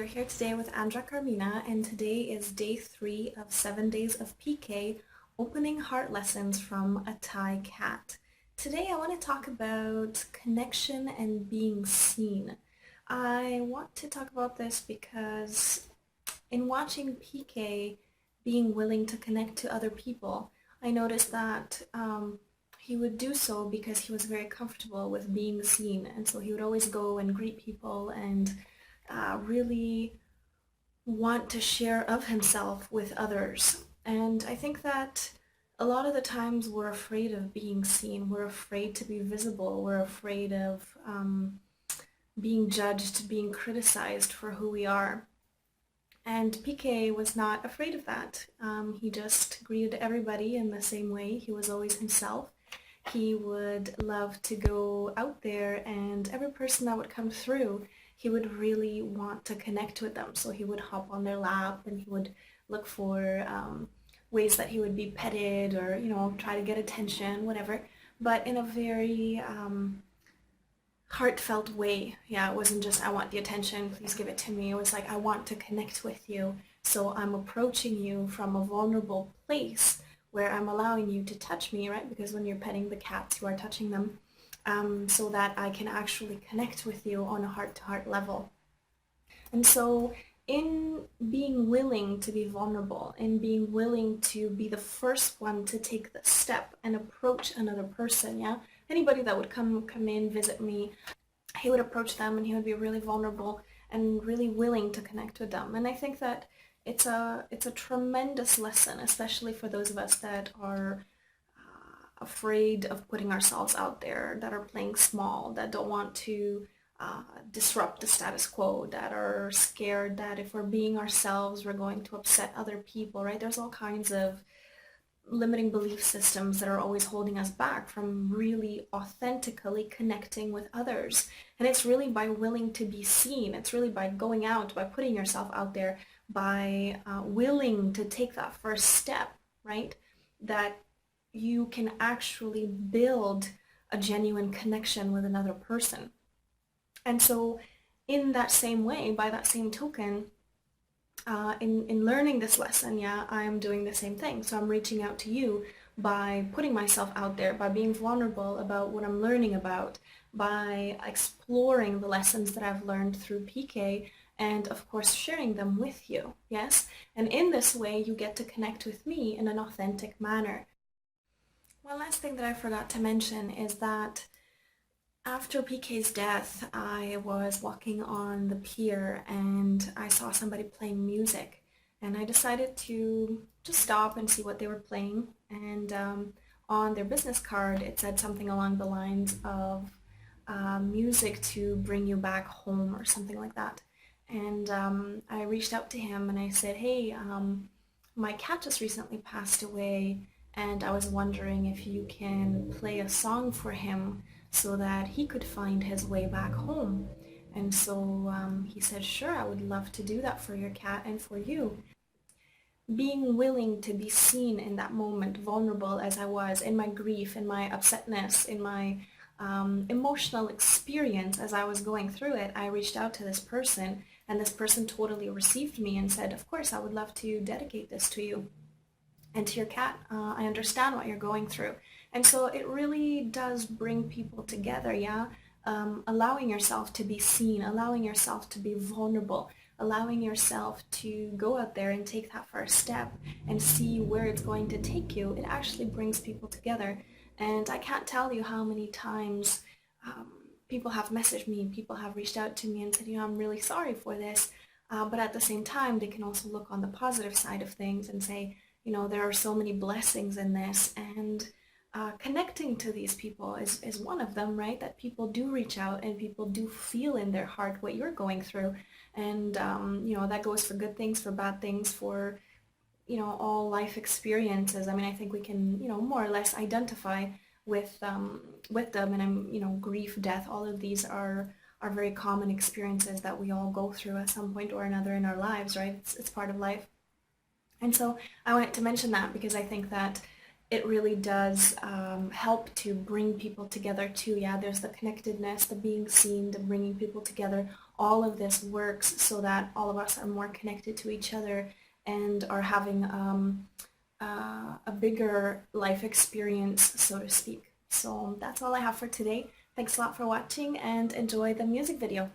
you're here today with Andra Carmina, and today is day 3 of 7 days of PK, opening heart lessons from a Thai cat. Today I want to talk about connection and being seen. I want to talk about this because in watching PK being willing to connect to other people, I noticed that he would do so because he was very comfortable with being seen, and so he would always go and greet people and really want to share of himself with others. And I think that a lot of the times we're afraid of being seen, we're afraid to be visible, we're afraid of being judged, being criticized for who we are. And PK was not afraid of that. He just greeted everybody in the same way. He was always himself. He would love to go out there, and every person that would come through, he would really want to connect with them. So he would hop on their lap and he would look for ways that he would be petted or, try to get attention, whatever. But in a very heartfelt way. Yeah, it wasn't just, I want the attention, please give it to me. It was like, I want to connect with you. So I'm approaching you from a vulnerable place where I'm allowing you to touch me, right? Because when you're petting the cats, you are touching them, so that I can actually connect with you on a heart-to-heart level. And so in being willing to be vulnerable, in being willing to be the first one to take the step and approach another person, yeah? Anybody that would come in, visit me, he would approach them and he would be really vulnerable and really willing to connect with them. And I think that it's a tremendous lesson, especially for those of us that are afraid of putting ourselves out there, that are playing small, that don't want to disrupt the status quo, that are scared that if we're being ourselves, we're going to upset other people, right? There's all kinds of limiting belief systems that are always holding us back from really authentically connecting with others. And it's really by willing to be seen. It's really by going out, by putting yourself out there, by willing to take that first step, right? That you can actually build a genuine connection with another person. And so in that same way, by that same token, in learning this lesson, yeah, I'm doing the same thing. So I'm reaching out to you by putting myself out there, by being vulnerable about what I'm learning about, by exploring the lessons that I've learned through PK, and of course sharing them with you, yes? And in this way, you get to connect with me in an authentic manner. One last thing that I forgot to mention is that after PK's death, I was walking on the pier and I saw somebody playing music, and I decided to just stop and see what they were playing. And on their business card, it said something along the lines of music to bring you back home or something like that. And I reached out to him and I said, hey, my cat just recently passed away, and I was wondering if you can play a song for him so that he could find his way back home. And so he said, sure, I would love to do that for your cat and for you. Being willing to be seen in that moment, vulnerable as I was, in my grief, in my upsetness, in my emotional experience as I was going through it, I reached out to this person, and this person totally received me and said, of course, I would love to dedicate this to you and to your cat. I understand what you're going through. And so it really does bring people together, yeah? Allowing yourself to be seen, allowing yourself to be vulnerable, allowing yourself to go out there and take that first step and see where it's going to take you. It actually brings people together. And I can't tell you how many times people have messaged me, people have reached out to me and said, I'm really sorry for this. But at the same time, they can also look on the positive side of things and say, there are so many blessings in this, and connecting to these people is one of them, right? That people do reach out and people do feel in their heart what you're going through. And, that goes for good things, for bad things, for, all life experiences. I mean, I think we can, more or less identify with them. And, grief, death, all of these are very common experiences that we all go through at some point or another in our lives, right? It's part of life. And so I wanted to mention that because I think that it really does help to bring people together too. Yeah, there's the connectedness, the being seen, the bringing people together, all of this works so that all of us are more connected to each other and are having a bigger life experience, so to speak. So that's all I have for today. Thanks a lot for watching and enjoy the music video.